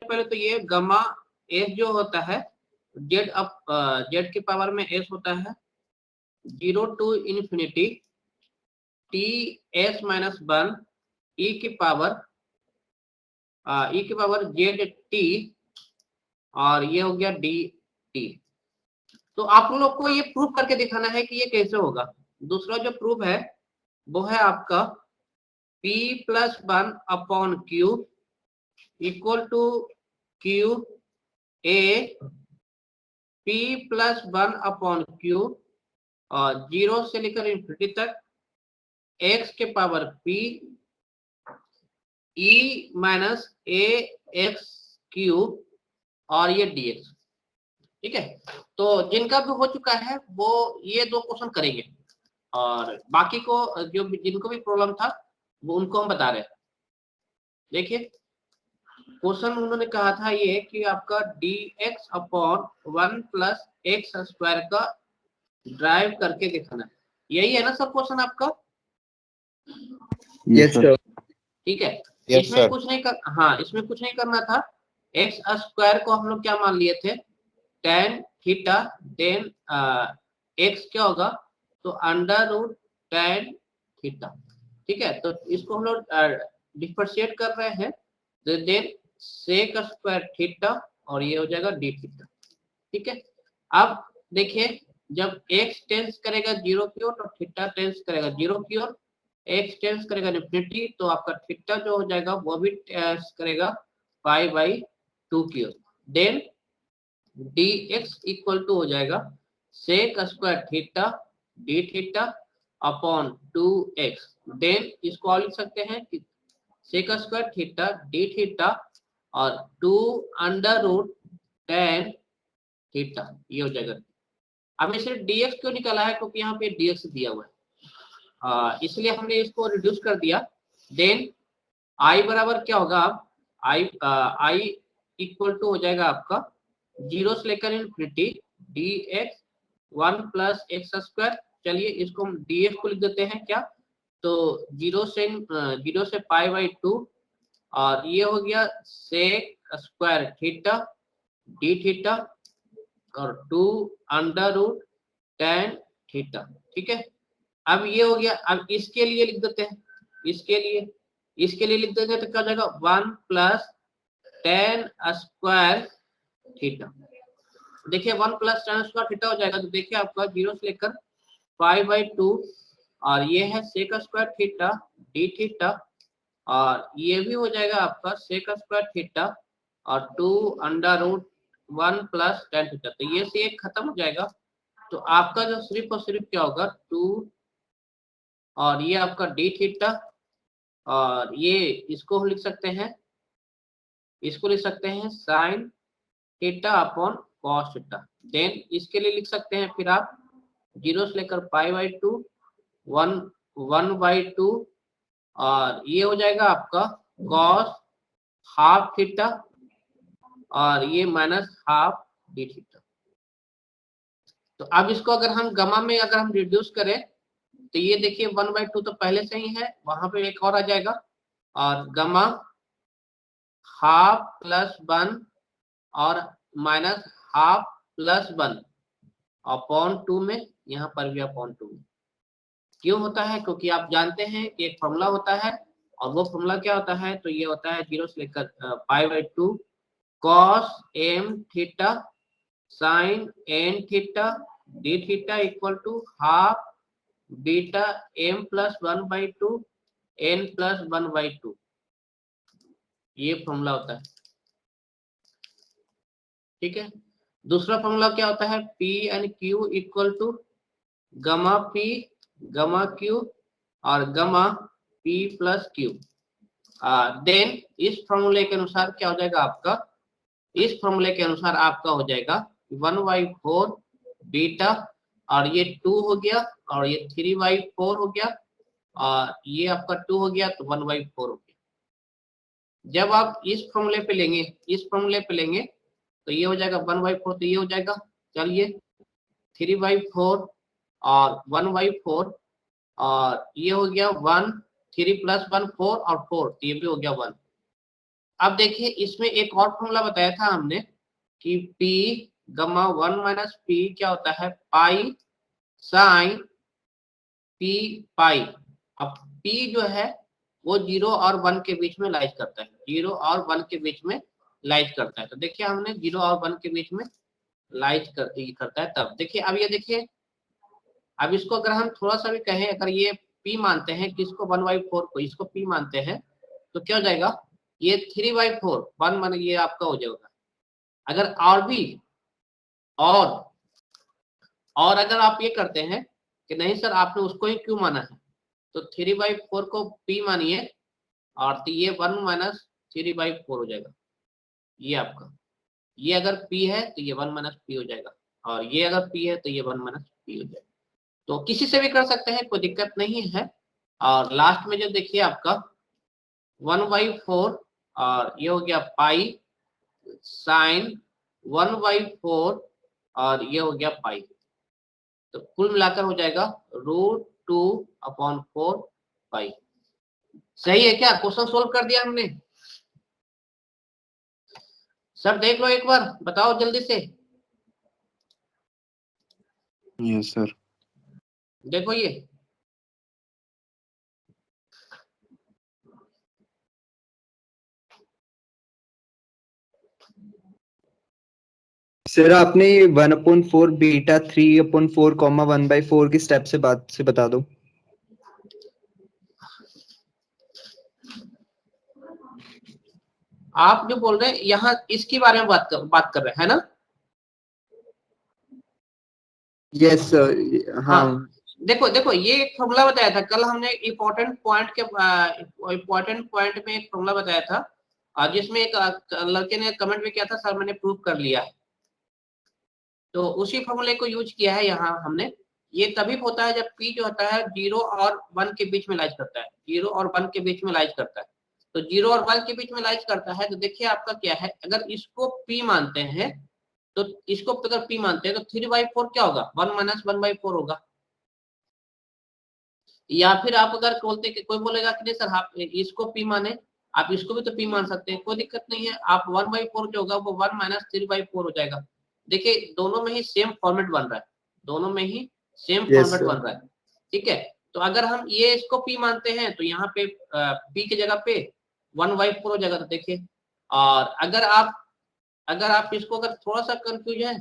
पहले तो ये गामा एस जो होता है जेड अप जेड के पावर में एस होता है 0 to infinity T S minus 1 E की पावर जेड टी और ये हो गया डी टी। तो आप लोग को ये प्रूव करके दिखाना है कि ये कैसे होगा। दूसरा जो प्रूफ है वो है आपका p plus 1 upon Q equal to Q A p plus 1 upon Q और 0 से लेकर इन्फिनिटी तक x के power p e minus A X cube और ये dx। ठीक है, तो जिनका भी हो चुका है वो ये 2 क्वेश्चन करेंगे और बाकी को जो जिनको भी प्रॉब्लम था वो उनको हम बता रहे हैं। देखिए क्वेश्चन उन्होंने कहा था ये कि आपका dx upon 1 plus x square का ड्राइव करके दिखाना है। यही है ना सर क्वेश्चन आपका? Yes sir. ठीक है, Yes, इसमें sir. कुछ नहीं कर हाँ इसमें कुछ नहीं करना था। एक्स स्क्वायर को हम लोग क्या मान लिए थे tan थीटा, देन एक्स क्या होगा तो अंडर रूट tan थीटा। ठीक है, तो इसको हम लोग डिफरेंशिएट कर रहे हैं तो देन सेक स्क्वायर थीटा और ये हो जाएगा डी थीटा। ठीक है, अब देखिए जब x टेंस करेगा 0 की ओर तो थीटा टेंस करेगा 0 की ओर, x टेंस करेगा इन्फिनिटी तो आपका थीटा जो हो जाएगा वो भी टेंस करेगा पाई बाई 2 की ओर। देन dx इक्वल टू हो जाएगा sec square theta D theta upon 2x। Then इसको और लिख सकते हैं कि sec square theta D theta और 2 अंडर रूट tan थीटा, ये हो जाएगा। अब सिर्फ dx क्यों निकाला है क्योंकि यहाँ पे dx दिया हुआ है, इसलिए हमने इसको रिड्यूस कर दिया। देन i बराबर क्या होगा, अब i इक्वल टू हो जाएगा आपका 0 से लेकर infinity dx 1 plus x square. चलिए इसको हम dx को लिख देते हैं क्या, तो 0 से पाई बाई 2 और ये हो गया sec square theta D theta और 2 अंडर रूट tan थीटा। ठीक है, अब ये हो गया। अब इसके लिए लिख देते हैं, इसके लिए लिख देंगे तो क्या हो जाएगा 1 प्लस tan स्क्वायर थीटा। देखिए 1 प्लस tan स्क्वायर थीटा हो जाएगा तो देखिए आपका 0 से लेकर पाई बाई 2 और ये है sec square theta D theta और ये भी हो जाएगा आपका सेक स्क्वायर थीटा और 2 under root 1 plus tan theta. तो ये से एक खत्म हो जाएगा तो आपका जो सिर्फ और सिर्फ क्या होगा 2 और ये आपका डी थीटा और ये इसको हम लिख सकते हैं, इसको लिख सकते हैं sine theta upon cos theta. Then इसके लिए लिख सकते हैं फिर आप 0 से लेकर पाई बाई 2 1 बाई 2 और ये हो जाएगा आपका कॉस हाफ थीटा और ये माइनस हाफ डी थीटा। तो अब इसको अगर हम गामा में अगर हम रिड्यूस करें तो ये देखिए 1 बाई 2 तो पहले से ही है, वहां पे एक और आ जाएगा और गामा हाफ प्लस 1 और माइनस हाफ प्लस 1 अपॉन 2 में, यहाँ पर भी अपॉन 2 में। क्यों होता है, क्योंकि आप जानते हैं कि एक फॉर्मूला होता है और वो फॉर्मूला क्या होता है, तो ये होता है 0 से लेकर pi by 2 cos M theta sine N theta D theta equal to half beta M plus 1 by 2 N plus 1 by 2, ये फॉर्मूला होता है। ठीक है, दूसरा फॉर्मूला क्या होता है p n q equal to gamma p gamma q और gamma p plus q. Then इस फॉर्मूले के अनुसार क्या हो जाएगा आपका, इस फॉर्मूले के अनुसार आपका हो जाएगा 1/4 बीटा और ये 2 हो गया और ये 3/4 हो गया और ये आपका 2 हो गया तो 1/4 हो गया। जब आप इस फॉर्मूले पे लेंगे, इस फॉर्मूले पे लेंगे तो ये हो जाएगा 1/4 तो ये हो जाएगा, चलिए 3/4 और 1/4 और ये हो गया 1 3 प्लस 1 4 और 4 तो ये भी हो गया 1 अब देखिए इसमें एक और फॉर्मूला बताया था हमने कि P गमा 1 माइनस पी क्या होता है, पाई साइन P पाई। अब P जो है वो 0 और 1 के बीच में लाइज करता है, 0 और 1 के बीच में लाइज करता है। तो देखिए हमने 0 और 1 के बीच में लाइज करता है। तब देखिए अब ये देखिए, अब इसको अगर हम थोड़ा सा भी कहें, अगर ये P मानते हैं किसको 1/4 को, इसको P मानते हैं, तो क्या हो जाएगा, ये 3/4 1 मान ये आपका हो जाएगा। अगर और भी और अगर आप ये करते हैं कि नहीं सर आपने उसको ही क्यों माना है, तो 3/4 को P मानिए और तो ये 1 माइनस 3/4 हो जाएगा। ये आपका, ये अगर P है तो ये 1 माइनस P हो जाएगा, और ये अगर P है तो ये 1 माइनस P हो जाएगा। तो किसी से भी कर सकते हैं, कोई दिक्कत नहीं है। और लास्ट में जो देखिए आपका 1/4 और ये हो गया पाई साइन 1/4 और ये हो गया पाई, तो कुल मिलाकर हो जाएगा √2/4 पाई। सही है क्या? क्वेश्चन सोल्व कर दिया हमने। सर देख लो एक बार, बताओ जल्दी से। Yes sir. देखो ये सर आपने 1/4 बीटा 3/4 कॉमा 1/4 की स्टेप से बता दो। आप जो बोल रहे हैं यहाँ इसके बारे में बात कर रहे हैं ना? Yes sir. हाँ हाँ देखो देखो, ये एक फॉर्मूला बताया था कल हमने, इम्पोर्टेंट पॉइंट में एक फॉर्मूला बताया था, और जिसमें एक लड़के ने कमेंट में किया था सर मैंने प्रूव कर लिया है, तो उसी फॉर्मूले को यूज किया है यहाँ हमने। ये तभी होता है जब P जो होता है 0 और 1 के बीच में लाइज करता है, 0 और 1 के बीच में लाइज करता है। तो 0 और 1 के बीच में लाइज करता है, तो देखिए आपका क्या है, अगर इसको P मानते हैं तो इसको अगर P मानते हैं तो 3/4 क्या होगा, 1 माइनस 1/4 होगा। या फिर आप अगर बोलते कि कोई बोलेगा कि नहीं सर आप इसको P माने, आप इसको भी तो P मान सकते हैं, कोई दिक्कत नहीं है। आप 1/4 जो होगा वो 1 माइनस 3/4 हो जाएगा। देखिए दोनों में ही सेम फॉर्मेट बन रहा है, दोनों में ही सेम यस फॉर्मेट सर। बन रहा है। ठीक है, तो अगर हम ये इसको P मानते हैं तो यहाँ पे P की जगह पे 1/4 हो जाएगा। तो देखिए, और अगर आप इसको अगर थोड़ा सा कंफ्यूज है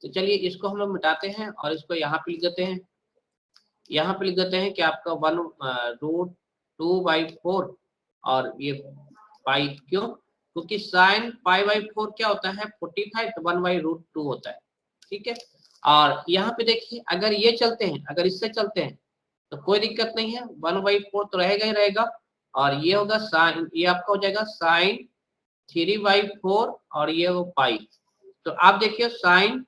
तो चलिए इसको हम लोग मिटाते हैं और इसको यहाँ पे लिख देते हैं। यहाँ पे लिख देते हैं कि आपका 1√2/4 और ये पाई, क्यों? क्योंकि साइन पाई/4 क्या होता है 45, तो 1/√2 होता है। ठीक है, और यहाँ पे देखिए अगर ये चलते हैं, अगर इससे चलते हैं तो कोई दिक्कत नहीं है, 1/4 तो रहेगा ही रहेगा, और ये होगा साइन, ये आपका हो जाएगा साइन 3/4 और ये वो पाई। तो आप देखिए साइन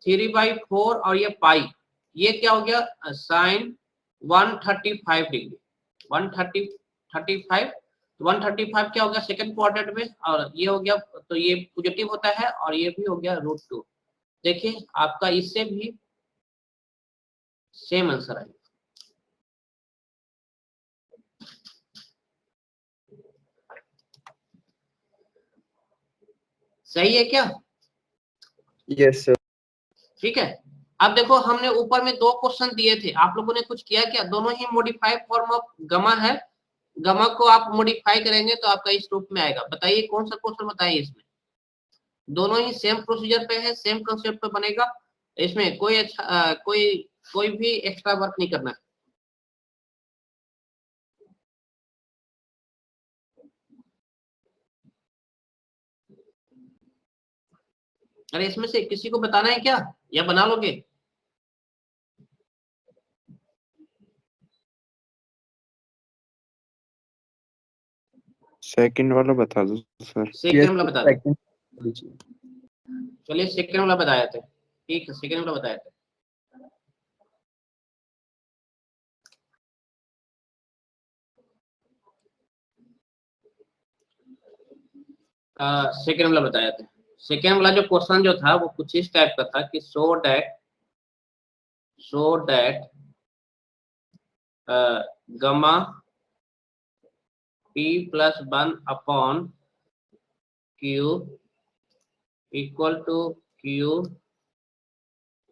3/4 और ये पाई, ये क्या हो गया, साइन 135 डिग्री, 135 135 क्या हो गया सेकंड क्वाड्रेंट में, और ये हो गया, तो ये पॉजिटिव होता है और ये भी हो गया √2। देखिए आपका इससे भी सेम आंसर आएगा। सही है क्या? Yes sir. ठीक है, अब देखो हमने ऊपर में 2 क्वेश्चन दिए थे, आप लोगों ने कुछ किया क्या? दोनों ही मॉडिफाइड फॉर्म ऑफ गमा है, गमा को आप मॉडिफाई करेंगे तो आपका इस रूप में आएगा। बताइए कौन सा क्वेश्चन बताइए इसमें, दोनों ही सेम प्रोसीजर पे है, सेम कंसेप्ट पे बनेगा, इसमें कोई कोई भी एक्स्ट्रा वर्क नहीं करना है। अरे इसमें से किसी को बताना है क्या, या बना लोगे? सेकंड वाला बता दो सर। सेकंड वाला बता दो। सेकंड। चलिए सेकंड वाला बताया थे, ठीक है सेकंड वाला बताया थे। सेकंड वाला बताया थे। सेकंड वाला जो क्वेश्चन जो था वो कुछ इस टाइप का था कि show that gamma P plus 1 upon Q equal to Q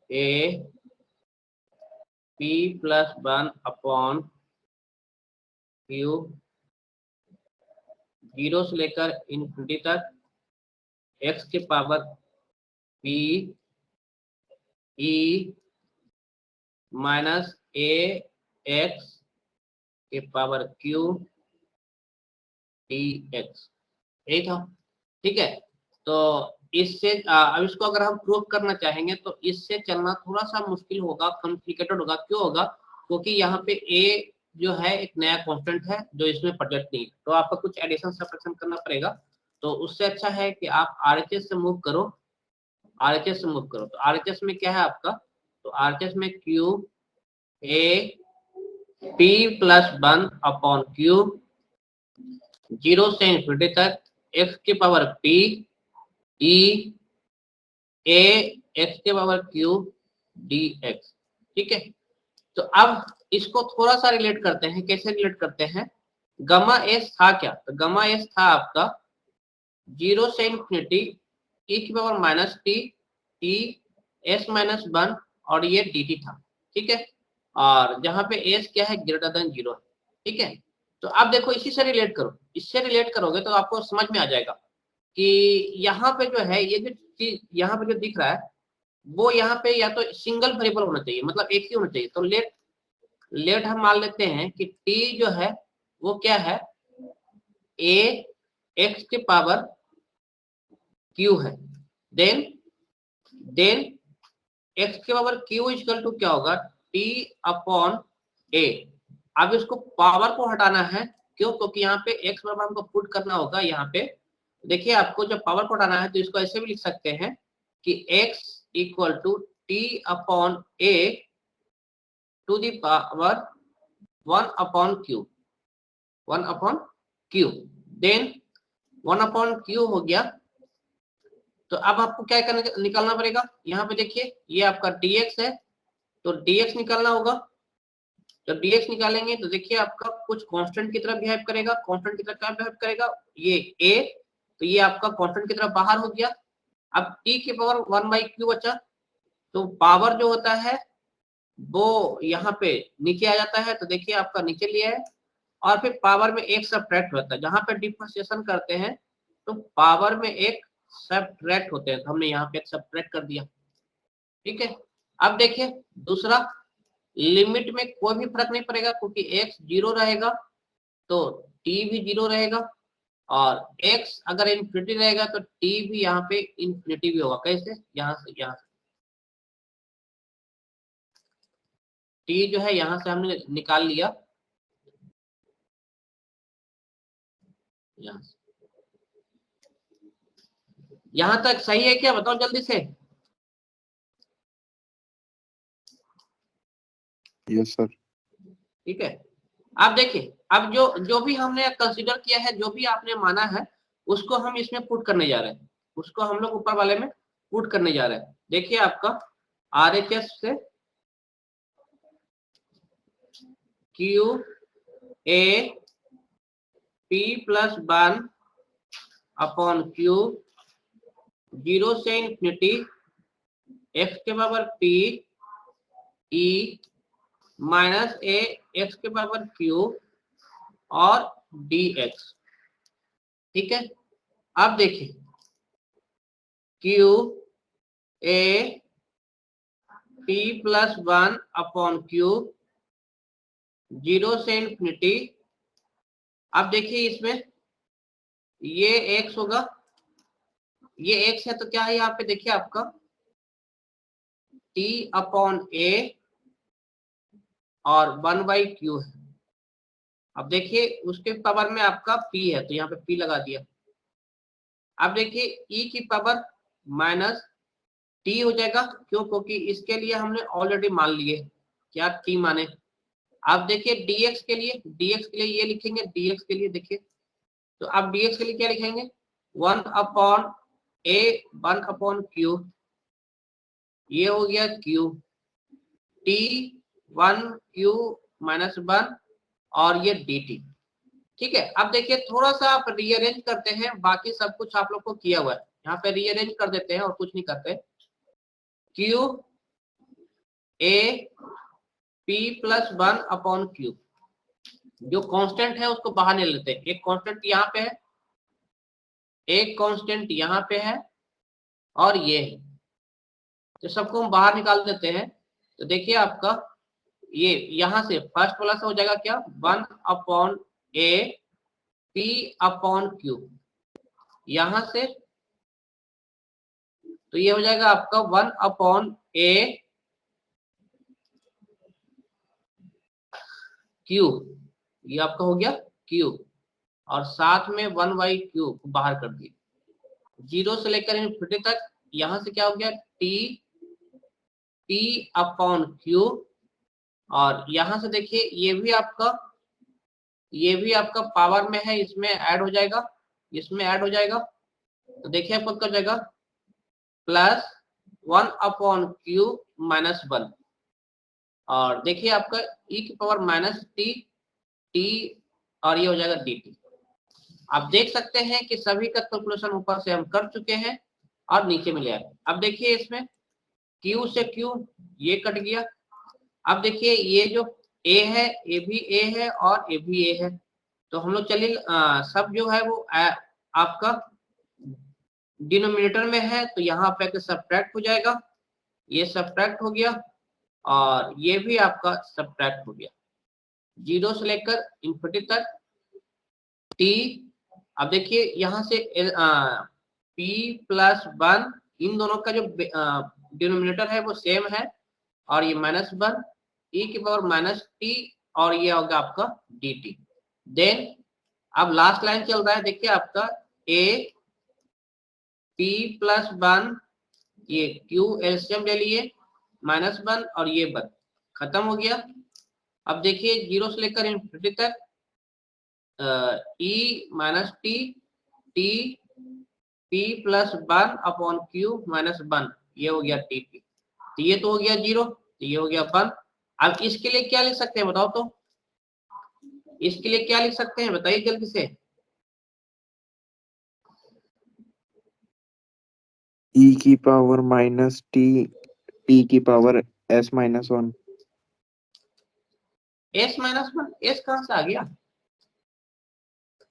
A P plus 1 upon Q 0 से लेकर इन्फिनिटी तक x के power P E minus A x के पावर Q dx, यही था। ठीक है, तो इससे अब इसको अगर हम प्रूव करना चाहेंगे तो इससे चलना थोड़ा सा मुश्किल होगा, कॉम्प्लिकेटेड होगा। क्यों होगा? क्योंकि यहाँ पे a जो है एक नया कांस्टेंट है जो इसमें प्रेजेंट नहीं है, तो आपको कुछ एडिशन सब्ट्रैक्शन करना पड़ेगा। तो उससे अच्छा है कि आप RHS से मूव करो, RHS से मूव करो। तो RHS में क्या है आपका? तो RHS में Q A P plus 1 upon Q 0 से इन्फिनिटी तक x के power P E A x के पावर Q dx। ठीक है, तो अब इसको थोड़ा सा रिलेट करते हैं। कैसे रिलेट करते हैं? गामा s था क्या? तो गामा s था आपका 0 से इन्फिनिटी e की power minus T T s minus 1 और ये dt था। ठीक है, और जहां पे s क्या है? Greater than 0। ठीक है, तो आप देखो इसी से रिलेट करो, इससे रिलेट करोगे तो आपको समझ में आ जाएगा कि यहाँ पे जो है ये जो चीज यहाँ पे जो दिख रहा है वो यहाँ पे या तो सिंगल वेरिएबल होना चाहिए, मतलब एक ही होना चाहिए। तो लेट हम मान लेते हैं कि t जो है वो क्या है? a x के पावर q है, देन x के पावर q इक्वल टू क्या होगा? t upon a। अब इसको पावर को हटाना है, क्यों? क्योंकि यहाँ पे x बराबर हमको पुट करना होगा। यहाँ पे देखिए, आपको जब पावर को हटाना है तो इसको ऐसे भी लिख सकते हैं कि x equal to t upon a to the power 1 upon q, 1 upon q, then 1 upon q हो गया। तो अब आपको क्या करना, निकालना पड़ेगा। यहाँ पे देखिए ये आपका dx है, तो dx निकालना होगा। जब dx निकालेंगे तो देखिए आपका कुछ कांस्टेंट की तरफ बिहेव करेगा। कांस्टेंट की तरफ क्या बिहेव करेगा? ये a, तो ये आपका कांस्टेंट की तरफ बाहर हो गया। अब t के पावर 1 बाई q बचा, तो पावर जो होता है वो यहाँ पे नीचे आ जाता है। तो देखिए आपका नीचे लिया है, और फिर पावर में एक सब्ट्रैक्ट होता है। जहां पे डिफरेंशिएशन करते हैं तो पावर में एक सब्ट्रैक्ट होते हैं, तो हमने यहाँ पे एक सब्ट्रैक्ट कर दिया। ठीक है, अब देखिए दूसरा, लिमिट में कोई भी फर्क नहीं पड़ेगा क्योंकि x 0 रहेगा तो t भी 0 रहेगा, और x अगर इन्फिनिटी रहेगा तो t भी यहाँ पे इन्फिनिटी भी होगा। कैसे? यहाँ से t जो है यहाँ से हमने निकाल लिया, यहाँ तक सही है क्या? बताओ जल्दी से। Yes sir. ठीक है, अब देखिए, अब जो भी हमने कंसीडर किया है, जो भी आपने माना है, उसको हम इसमें पुट करने जा रहे हैं। उसको हम लोग ऊपर वाले में पुट करने जा रहे हैं। देखिए आपका RHS से Q A P plus 1 upon Q 0 से इन्फिनिटी x के power P E minus a x के पावर Q और dx। ठीक है, अब देखिए Q A P plus 1 upon Q 0 से इन्फिनिटी। अब देखिए इसमें ये x होगा, ये x है तो क्या है यहाँ पे? देखिए आपका t अपॉन a और 1 बाई q है। अब देखिए उसके पावर में आपका p है तो यहाँ पे p लगा दिया। अब देखिए e की पावर माइनस t हो जाएगा, क्यों? क्योंकि इसके लिए हमने ऑलरेडी मान लिए क्या t माने। अब देखिए dx के लिए ये लिखेंगे, dx के लिए देखिए, तो अब dx के लिए क्या लिखेंगे? 1 अपॉन a 1 अपॉन q, ये हो गया q t 1 q माइनस 1 और ये dt। ठीक है, अब देखिए थोड़ा सा आप रीअरेंज करते हैं, बाकी सब कुछ आप लोग को किया हुआ है, यहाँ पे रीअरेंज कर देते हैं और कुछ नहीं करते। Q A P plus 1 upon Q, जो कांस्टेंट है उसको बाहर नहीं लेते, एक कांस्टेंट यहाँ पे है, एक कांस्टेंट यहाँ पे है और ये है, तो सबको हम बाहर निकाल देते हैं। तो देखिए आपका ये यहां से फर्स्ट वाला से हो जाएगा क्या, 1 upon A P upon Q, यहां से तो ये हो जाएगा आपका 1 अपॉन ए क्यू, ये आपका हो गया क्यू, और साथ में 1 बाई क्यू को बाहर कर दिए, 0 से लेकर इन्फिनिटी तक, यहां से क्या हो गया टी पी अपॉन क्यू, और यहां से देखिए ये भी आपका पावर में है, इसमें ऐड हो जाएगा, इसमें ऐड हो जाएगा, तो देखिए आपको क्या हो जाएगा प्लस 1 अपॉन क्यू माइनस 1, और देखिए आपका e की पावर माइनस टी और ये हो जाएगा dt। आप देख सकते हैं कि सभी का कैलकुलेशन ऊपर से हम कर चुके हैं और नीचे में ले आए। अब देखिए इसमें q से q ये कट गया, अब देखिए ये जो a है, ये भी a है और ये भी a है, तो हम लोग चलिए सब जो है वो आपका डिनोमिनेटर में है, तो यहाँ पे सब्ट्रैक्ट हो जाएगा, ये सब्ट्रैक्ट हो गया और ये भी आपका सब्ट्रैक्ट हो गया, 0 से लेकर इन्फिनिटी तक t। अब देखिए यहाँ से p प्लस 1, इन दोनों का जो डिनोमिनेटर है वो सेम है, और ये माइनस 1 e की पावर माइनस टी, और ये होगा आपका dt। देन अब लास्ट लाइन चल रहा है, देखिए आपका a p प्लस 1, ये q एलसीएम ले लिए माइनस 1 और ये 1 खत्म हो गया। अब देखिए 0 से लेकर इन्फिनिटी तक e minus T p plus 1 upon q minus 1, ये हो गया टी पी, तो ये तो हो गया 0, तो ये हो गया 1। अब इसके लिए क्या लिख सकते हैं बताओ, तो इसके लिए क्या लिख सकते हैं बताइए जल्दी से। e की पावर माइनस टी p की power s minus 1। s minus 1, s कहां से आ गया?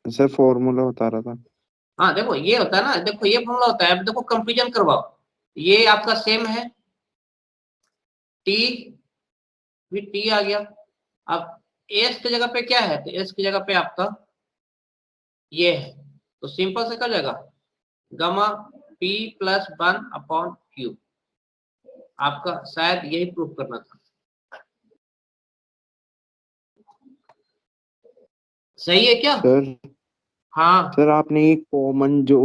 सर फॉर्मूला बता रहा था। हाँ देखो ये होता है ना, देखो ये फॉर्मूला होता है, अब देखो कंपेरिजन करवाओ, ये आपका सेम है, t भी t आ गया, अब s की जगह पे क्या है, तो s की जगह पे आपका ये है, तो सिंपल से क्या हो जाएगा gamma p plus 1 upon Q, आपका शायद यही प्रूफ करना था, सही है क्या? सर हाँ सर आपने एक कॉमन जो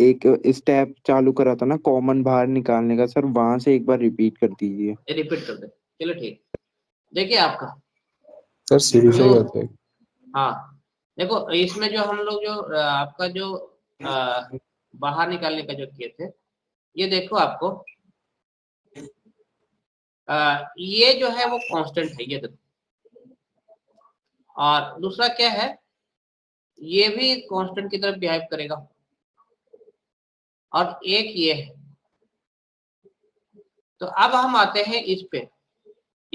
एक स्टेप चालू करा था ना कॉमन बाहर निकालने का, सर वहां से एक बार रिपीट कर दीजिए। ये रिपीट कर दे, चलो ठीक। देखिए आपका सर सिंपलीफाई जो करते हैं। हाँ देखो इसमें जो हम लोग जो आपका जो बाहर निकालने का जो किए थे, ये देखो आपको ये जो है वो कांस्टेंट है, ये देखो, और दूसरा क्या है, ये भी कांस्टेंट की तरफ बिहेव करेगा, और एक ये है। तो अब हम आते हैं इस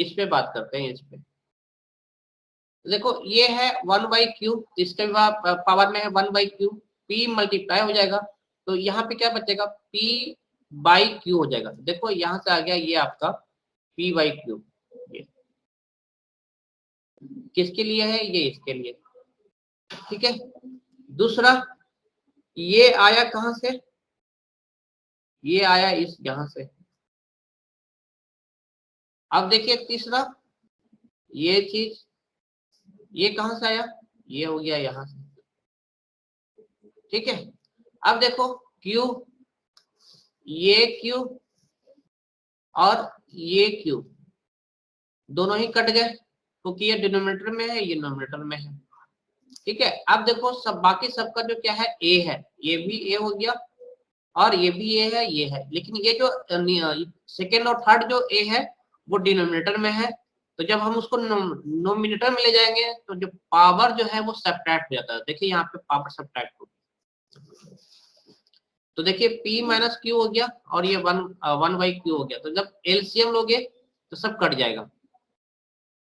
पे बात करते हैं इस पे। देखो ये है 1 बाई क्यू, इसके पावर में है 1 बाई क्यू, p मल्टीप्लाई हो जाएगा, तो यहाँ पे क्या बचेगा p बाई क्यू हो जाएगा, देखो यहाँ से आ गया ये आपका p बाई क्यू, ये किसके लिए है, ये इसके लिए, ठीक है। दूसरा ये आया कहां से, ये आया इस यहां से। अब देखिए तीसरा ये चीज, ये कहां से आया, ये हो गया यहां से, ठीक है। अब देखो Q, ये Q और ये Q दोनों ही कट गए, क्योंकि ये डिनोमिनेटर में है, ये नोमिनेटर में है, ठीक है। अब देखो सब बाकी सबका जो क्या है A है, ये भी A हो गया और ये भी A है, ये है, लेकिन ये जो सेकेंड और थर्ड जो A है वो डिनोमिनेटर में है, तो जब हम उसको नोमिनेटर में ले जाएंगे तो जो पावर जो है वो सब्ट्रैक्ट हो जाता है। देखिए यहाँ पे पावर सब्ट्रैक्ट हो गया, तो देखिए p माइनस क्यू हो गया और ये 1/q हो गया। तो जब एलसीएम लोगे तो सब कट जाएगा,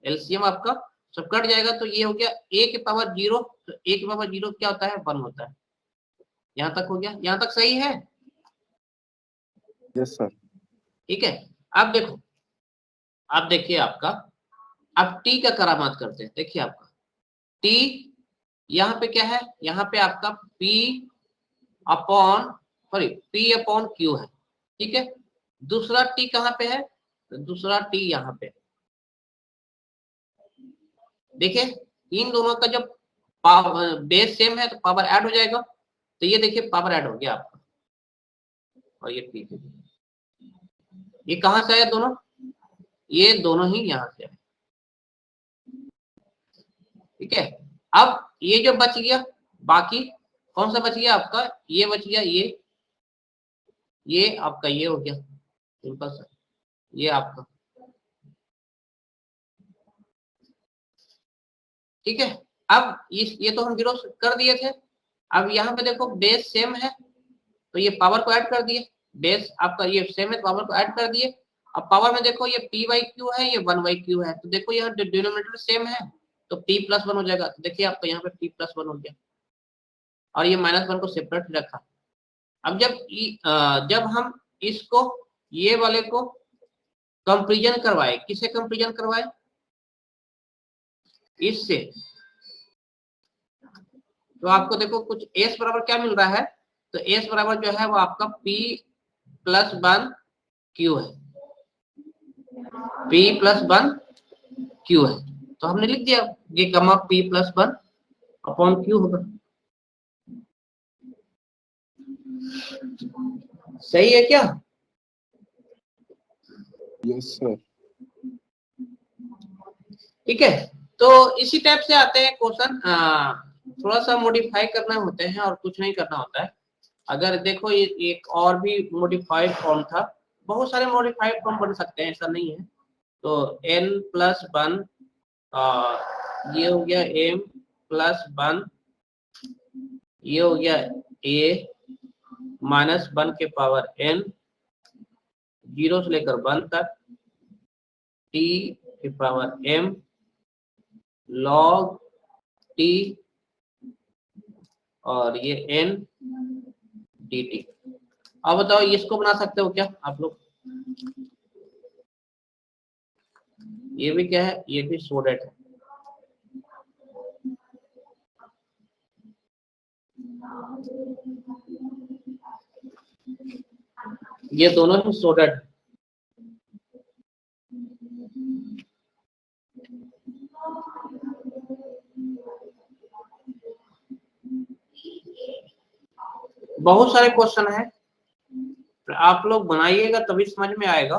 एलसीएम आपका सब कट जाएगा। तो ये हो गया a की पावर 0, तो a की पावर 0 क्या होता है 1 होता है। यहाँ तक हो गया, यहाँ तक सही है? Yes sir. ठीक है, अब देखो, अब देखिए आपका, अब t का करामात करते हैं। देखिए आपका t यहाँ पे क्या है, यहाँ पे आपका p अपॉन q है, ठीक है। दूसरा t कहाँ पे है, तो दूसरा t यहाँ पे। देखिए इन दोनों का जब पावर बेस सेम है तो पावर ऐड हो जाएगा। तो ये देखिए पावर ऐड हो गया आपका, और ये t, ये कहाँ से आया दोनों, ये दोनों ही यहाँ से आए, ठीक है। अब ये जो बच गया, बाकी कौन सा बच गया आपका, ये बच गया, ये आपका ये हो गया सिंपल सा, ये आपका, ठीक है। अब ये तो हम जीरो कर दिए थे। अब यहाँ पे देखो बेस सेम है तो ये पावर को ऐड कर दिए, बेस आपका ये सेम है तो पावर को ऐड कर दिए। अब पावर में देखो ये p/q है, ये 1/q है, तो देखो यहाँ डिनोमिनेटर सेम है तो p+1 हो जाएगा। तो देखिए आपका यहाँ पे p+1 हो गया और ये -1 को सेपरेट रखा। अब जब हम इसको ये वाले को कंपेरिजन करवाए, किसे कंपेरिजन करवाए, इससे, तो आपको देखो कुछ s बराबर क्या मिल रहा है, तो s बराबर जो है वो आपका p+1 q है, p+1 q है। तो हमने लिख दिया ये गमा p+1 अपॉन q होगा। सही है क्या? Yes sir. ठीक है, तो इसी टाइप से आते हैं क्वेश्चन, थोड़ा सा मॉडिफाई करना होते हैं और कुछ नहीं करना होता है। अगर देखो ये एक और भी मॉडिफाइड फॉर्म था, बहुत सारे मॉडिफाइड फॉर्म बन सकते हैं, ऐसा नहीं है। तो n+1, ये हो गया m+1, ये हो गया a -1 के पावर n 0 से लेकर 1 तक, t के पावर m log t और ये n dt। अब बताओ इसको बना सकते हो क्या आप लोग? ये भी क्या है, ये भी सोडेट है। ये दोनों ही सोडेट है। बहुत सारे क्वेश्चन है, आप लोग बनाइएगा तभी समझ में आएगा।